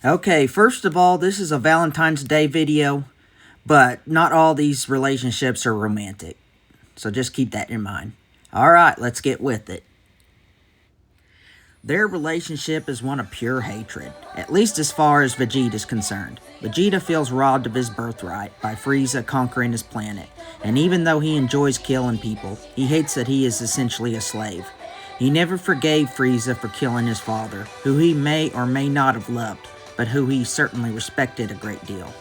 Okay, first of all, this is a Valentine's Day video, but not all these relationships are romantic. So just keep that in mind. Alright, let's get with it. Their relationship is one of pure hatred, at least as far as Vegeta is concerned. Vegeta feels robbed of his birthright by Frieza conquering his planet, and even though he enjoys killing people, he hates that he is essentially a slave. He never forgave Frieza for killing his father, who he may or may not have loved, but who he certainly respected a great deal.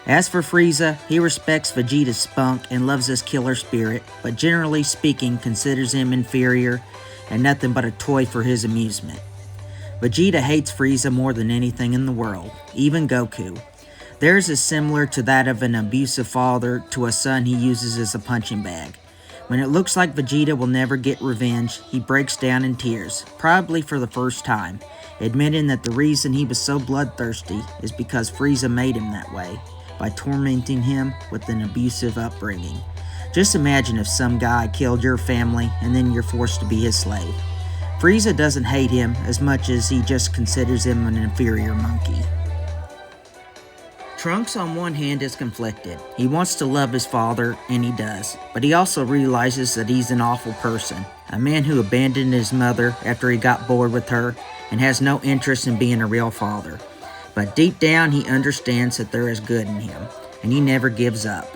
As for Frieza, he respects Vegeta's spunk and loves his killer spirit, but generally speaking considers him inferior and nothing but a toy for his amusement. Vegeta hates Frieza more than anything in the world, even Goku. Theirs is similar to that of an abusive father to a son he uses as a punching bag. When it looks like Vegeta will never get revenge, he breaks down in tears, probably for the first time, admitting that the reason he was so bloodthirsty is because Frieza made him that way, by tormenting him with an abusive upbringing. Just imagine if some guy killed your family and then you're forced to be his slave. Frieza doesn't hate him as much as he just considers him an inferior monkey. Trunks on one hand is conflicted. He wants to love his father, and he does, but he also realizes that he's an awful person, a man who abandoned his mother after he got bored with her and has no interest in being a real father. But deep down he understands that there is good in him, and he never gives up.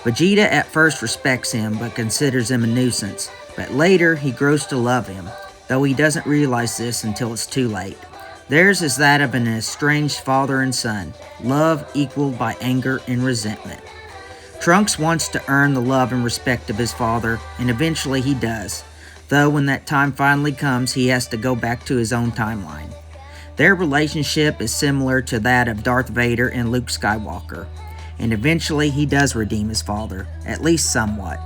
Vegeta at first respects him, but considers him a nuisance, but later he grows to love him, though he doesn't realize this until it's too late. Theirs is that of an estranged father and son, love equaled by anger and resentment. Trunks wants to earn the love and respect of his father, and eventually he does, though when that time finally comes, he has to go back to his own timeline. Their relationship is similar to that of Darth Vader and Luke Skywalker, and eventually he does redeem his father, at least somewhat.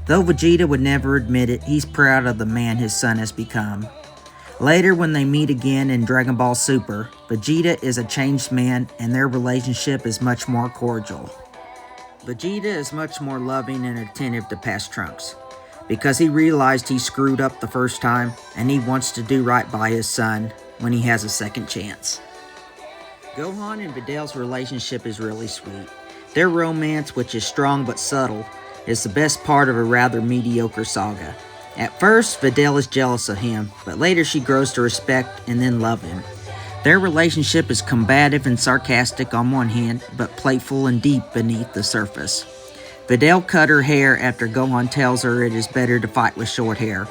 Though Vegeta would never admit it, he's proud of the man his son has become. Later, when they meet again in Dragon Ball Super, Vegeta is a changed man and their relationship is much more cordial. Vegeta is much more loving and attentive to past Trunks, because he realized he screwed up the first time and he wants to do right by his son when he has a second chance. Gohan and Videl's relationship is really sweet. Their romance, which is strong but subtle, is the best part of a rather mediocre saga. At first, Videl is jealous of him, but later she grows to respect and then love him. Their relationship is combative and sarcastic on one hand, but playful and deep beneath the surface. Videl cut her hair after Gohan tells her it is better to fight with short hair.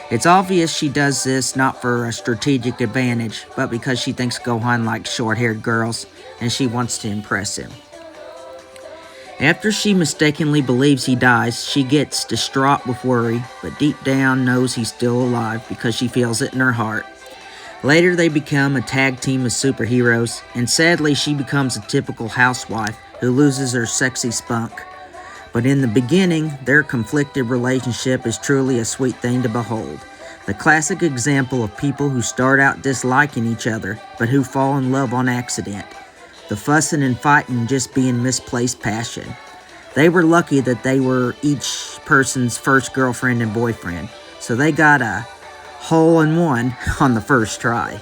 It's obvious she does this not for a strategic advantage, but because she thinks Gohan likes short-haired girls and she wants to impress him. After she mistakenly believes he dies, she gets distraught with worry, but deep down knows he's still alive because she feels it in her heart. Later they become a tag team of superheroes, and sadly she becomes a typical housewife who loses her sexy spunk. But in the beginning, their conflicted relationship is truly a sweet thing to behold. The classic example of people who start out disliking each other, but who fall in love on accident. The fussing and fighting just being misplaced passion. They were lucky that they were each person's first girlfriend and boyfriend, so they got a hole-in-one on the first try.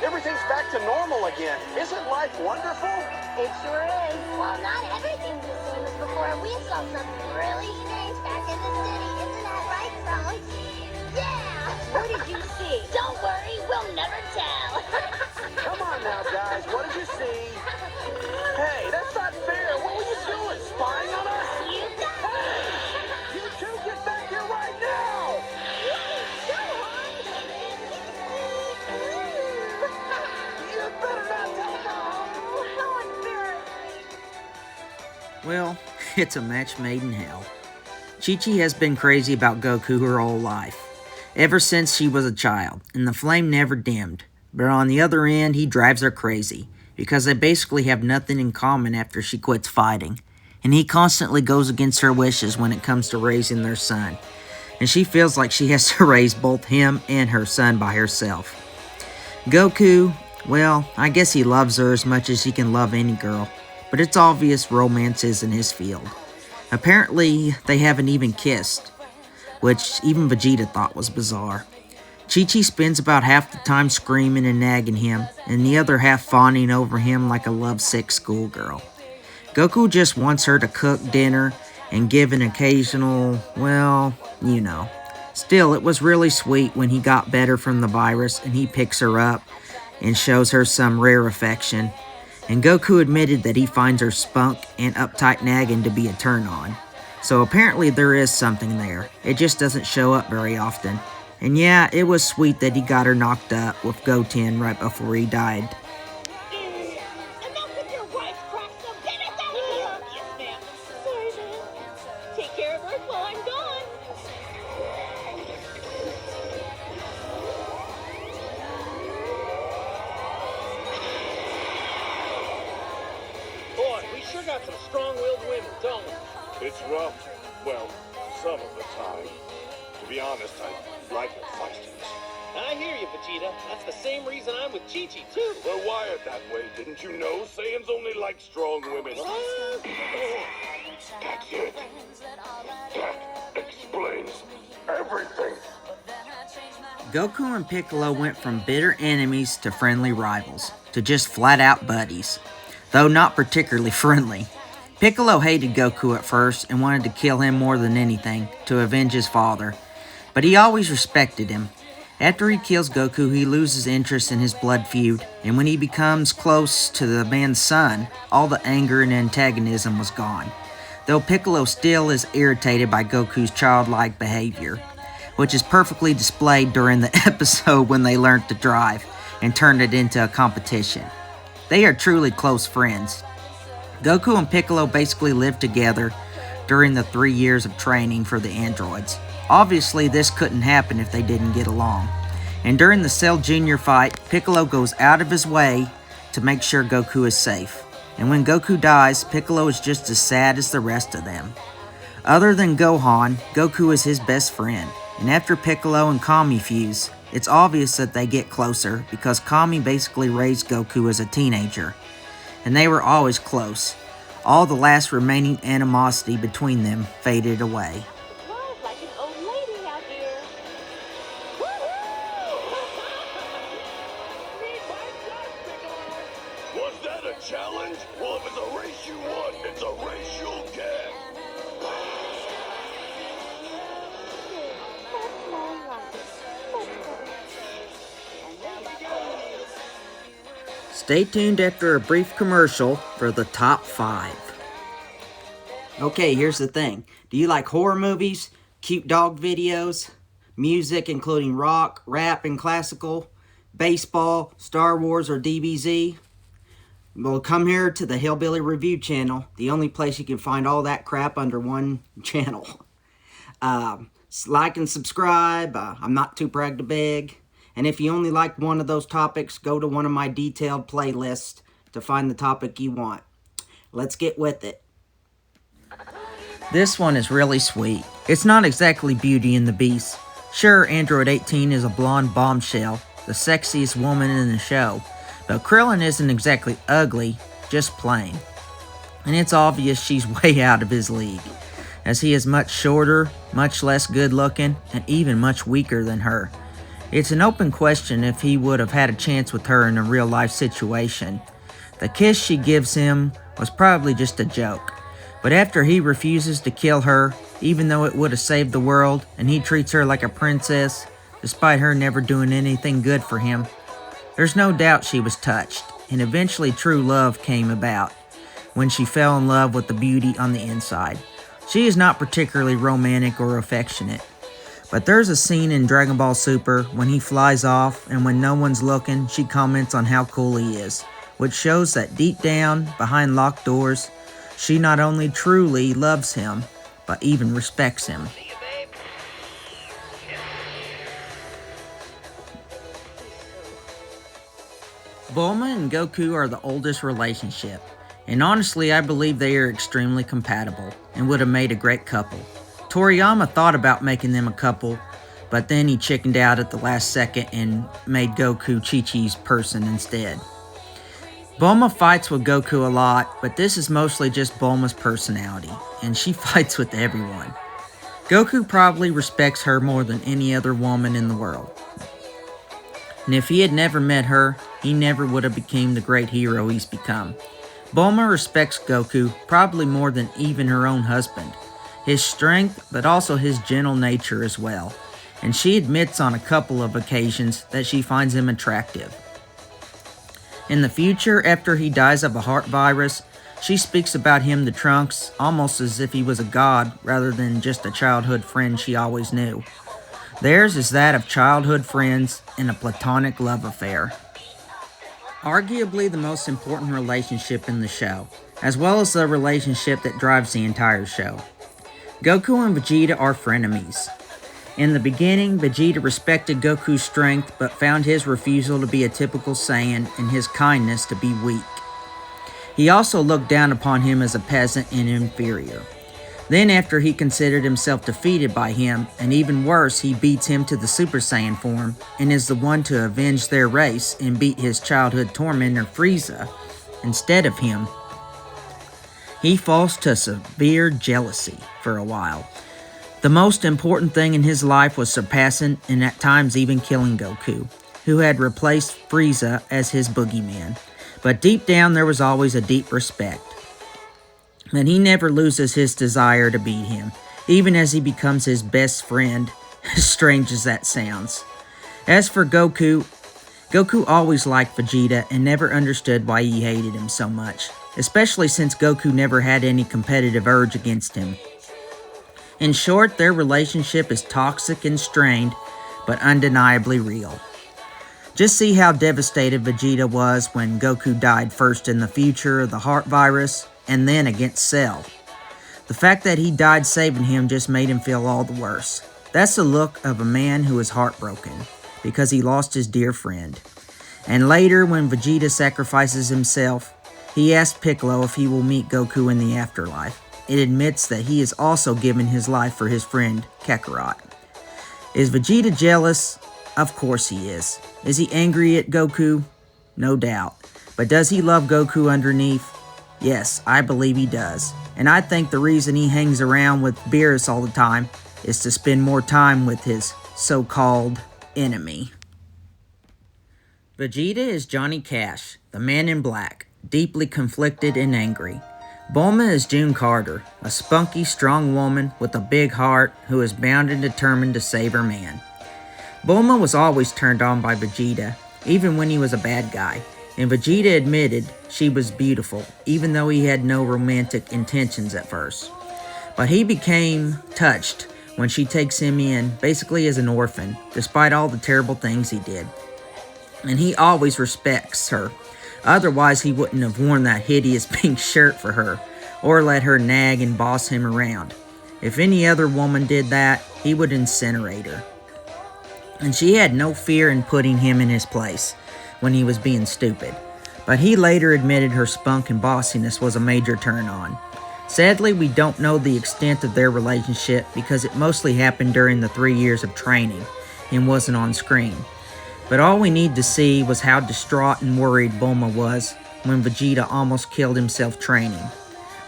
Everything's back to normal again. Isn't life wonderful? It sure is. Well, not everything's the same as before. We saw something really strange back in the city. Isn't that right, Trunks? Yeah! What did you see? Don't worry, we'll never tell. Come on now, guys. What did you see? Hey, that's not fair. What were you doing? Spying on us? You Hey! You two get back here right now! You better not tell Mom! How embarrassing. Well, it's a match made in hell. Chi-Chi has been crazy about Goku her whole life, ever since she was a child, and the flame never dimmed. But on the other end, he drives her crazy, because they basically have nothing in common after she quits fighting, and he constantly goes against her wishes when it comes to raising their son, and she feels like she has to raise both him and her son by herself. Goku, well, I guess he loves her as much as he can love any girl, but it's obvious romance isn't his field. Apparently, they haven't even kissed, which even Vegeta thought was bizarre. Chi-Chi spends about half the time screaming and nagging him, and the other half fawning over him like a lovesick schoolgirl. Goku just wants her to cook dinner and give an occasional, well, you know. Still, it was really sweet when he got better from the virus and he picks her up and shows her some rare affection. And Goku admitted that he finds her spunk and uptight nagging to be a turn-on. So apparently there is something there. It just doesn't show up very often. And yeah, it was sweet that he got her knocked up with Goten right before he died. Enough with your wife's crack, so get us out of here! Yes, ma'am. Sorry, ma'am. Take care of her while I'm gone. Boy, we sure got some strong-willed women, don't we? It's rough. Well, some of the time. To be honest, I like the feistiness. I hear you, Vegeta. That's the same reason I'm with Chi-Chi, too. They're wired that way, didn't you know? Saiyans only like strong women. What? That's it. That explains everything. Goku and Piccolo went from bitter enemies to friendly rivals, to just flat-out buddies. Though not particularly friendly. Piccolo hated Goku at first and wanted to kill him more than anything, to avenge his father. But he always respected him. After he kills Goku, he loses interest in his blood feud, and when he becomes close to the man's son, all the anger and antagonism was gone. Though Piccolo still is irritated by Goku's childlike behavior, which is perfectly displayed during the episode when they learned to drive and turned it into a competition. They are truly close friends. Goku and Piccolo basically lived together during the 3 years of training for the androids. Obviously, this couldn't happen if they didn't get along. And during the Cell Jr. fight, Piccolo goes out of his way to make sure Goku is safe. And when Goku dies, Piccolo is just as sad as the rest of them. Other than Gohan, Goku is his best friend. And after Piccolo and Kami fuse, it's obvious that they get closer because Kami basically raised Goku as a teenager. And they were always close. All the last remaining animosity between them faded away. Drive like an old lady out here. Was that a challenge? Well, if it's a race you won, it's a race you'll get. That's my life. Stay tuned after a brief commercial for the top 5. Okay, here's the thing. Do you like horror movies, cute dog videos, music including rock, rap, and classical, baseball, Star Wars, or DBZ? Well, come here to the Hillbilly Review channel, the only place you can find all that crap under one channel. Like and subscribe. I'm not too proud to beg. And if you only like one of those topics, go to one of my detailed playlists to find the topic you want. Let's get with it. This one is really sweet. It's not exactly Beauty and the Beast. Sure, Android 18 is a blonde bombshell, the sexiest woman in the show, but Krillin isn't exactly ugly, just plain. And it's obvious she's way out of his league, as he is much shorter, much less good looking, and even much weaker than her. It's an open question if he would have had a chance with her in a real life situation. The kiss she gives him was probably just a joke. But after he refuses to kill her, even though it would have saved the world, and he treats her like a princess, despite her never doing anything good for him, there's no doubt she was touched, and eventually true love came about, when she fell in love with the beauty on the inside. She is not particularly romantic or affectionate, but there's a scene in Dragon Ball Super when he flies off, and when no one's looking, she comments on how cool he is, which shows that deep down, behind locked doors, she not only truly loves him, but even respects him. Bulma and Goku are the oldest relationship, and honestly I believe they are extremely compatible, and would have made a great couple. Toriyama thought about making them a couple, but then he chickened out at the last second and made Goku Chi-Chi's person instead. Bulma fights with Goku a lot, but this is mostly just Bulma's personality, and she fights with everyone. Goku probably respects her more than any other woman in the world. and if he had never met her, he never would have become the great hero he's become. Bulma respects Goku probably more than even her own husband. His strength, but also his gentle nature as well. And she admits on a couple of occasions that she finds him attractive. In the future, after he dies of a heart virus, she speaks about him to Trunks almost as if he was a god rather than just a childhood friend she always knew. Theirs is that of childhood friends in a platonic love affair. Arguably the most important relationship in the show, as well as the relationship that drives the entire show. Goku and Vegeta are frenemies. In the beginning, Vegeta respected Goku's strength, but found his refusal to be a typical Saiyan and his kindness to be weak. He also looked down upon him as a peasant and inferior. Then after he considered himself defeated by him, and even worse, he beats him to the Super Saiyan form, and is the one to avenge their race and beat his childhood tormentor Freiza instead of him. He falls to severe jealousy for a while. The most important thing in his life was surpassing and at times even killing Goku, who had replaced Frieza as his boogeyman. But deep down there was always a deep respect. And he never loses his desire to beat him, even as he becomes his best friend, as strange as that sounds. As for Goku, Goku always liked Vegeta and never understood why he hated him so much, especially since Goku never had any competitive urge against him. In short, their relationship is toxic and strained, but undeniably real. Just see how devastated Vegeta was when Goku died first in the future of the heart virus, and then against Cell. The fact that he died saving him just made him feel all the worse. That's the look of a man who is heartbroken, because he lost his dear friend. And later, when Vegeta sacrifices himself, he asks Piccolo if he will meet Goku in the afterlife. It admits that he has also given his life for his friend, Kakarot. Is Vegeta jealous? Of course he is. Is he angry at Goku? No doubt. But does he love Goku underneath? Yes, I believe he does. And I think the reason he hangs around with Beerus all the time is to spend more time with his so-called enemy. Vegeta is Johnny Cash, the man in black, deeply conflicted and angry. Bulma is June Carter, a spunky, strong woman with a big heart who is bound and determined to save her man. Bulma was always turned on by Vegeta, even when he was a bad guy. And Vegeta admitted she was beautiful, even though he had no romantic intentions at first. But he became touched when she takes him in, basically as an orphan, despite all the terrible things he did. And he always respects her. Otherwise, he wouldn't have worn that hideous pink shirt for her, or let her nag and boss him around. If any other woman did that, he would incinerate her. And she had no fear in putting him in his place when he was being stupid. But he later admitted her spunk and bossiness was a major turn-on. Sadly, we don't know the extent of their relationship because it mostly happened during the 3 years of training and wasn't on screen. But all we need to see was how distraught and worried Bulma was when Vegeta almost killed himself training.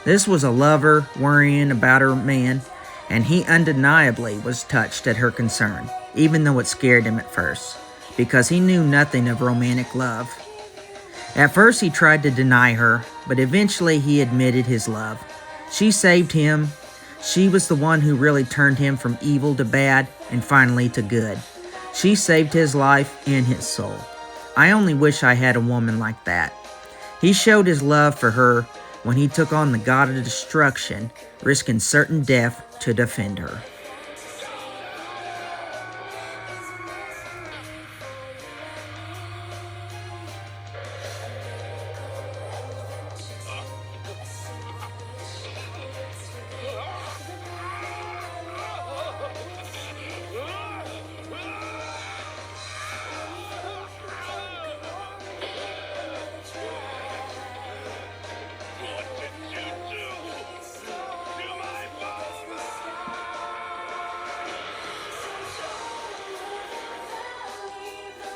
This was a lover worrying about her man, and he undeniably was touched at her concern, even though it scared him at first, because he knew nothing of romantic love. At first he tried to deny her, but eventually he admitted his love. She saved him. She was the one who really turned him from evil to bad and finally to good. She saved his life and his soul. I only wish I had a woman like that. He showed his love for her when he took on the god of destruction, risking certain death to defend her.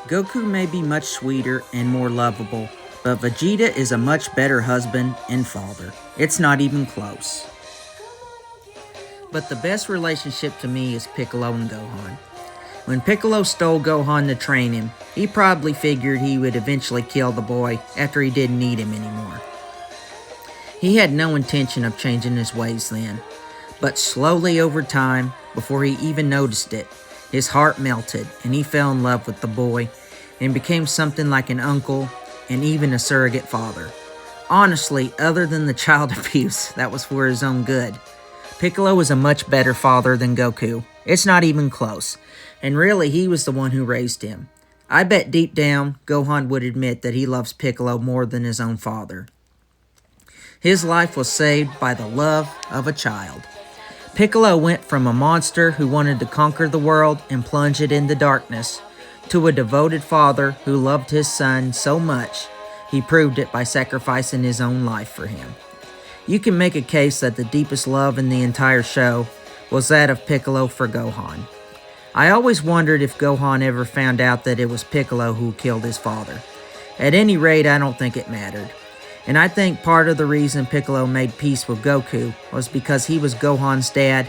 Goku may be much sweeter and more lovable, but Vegeta is a much better husband and father. It's not even close. But the best relationship to me is Piccolo and Gohan. When Piccolo stole Gohan to train him, he probably figured he would eventually kill the boy after he didn't need him anymore. He had no intention of changing his ways then, but slowly over time, before he even noticed it, his heart melted and he fell in love with the boy and became something like an uncle and even a surrogate father. Honestly, other than the child abuse, that was for his own good. Piccolo was a much better father than Goku. It's not even close. And really, he was the one who raised him. I bet deep down, Gohan would admit that he loves Piccolo more than his own father. His life was saved by the love of a child. Piccolo went from a monster who wanted to conquer the world and plunge it into darkness to a devoted father who loved his son so much he proved it by sacrificing his own life for him. You can make a case that the deepest love in the entire show was that of Piccolo for Gohan. I always wondered if Gohan ever found out that it was Piccolo who killed his father. At any rate, I don't think it mattered. And I think part of the reason Piccolo made peace with Goku was because he was Gohan's dad,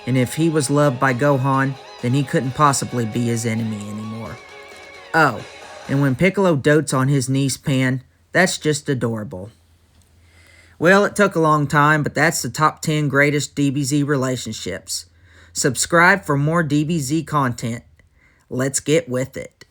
and if he was loved by Gohan, then he couldn't possibly be his enemy anymore. Oh, and when Piccolo dotes on his niece Pan, that's just adorable. Well, it took a long time, but that's the top 10 greatest DBZ relationships. Subscribe for more DBZ content. Let's get with it.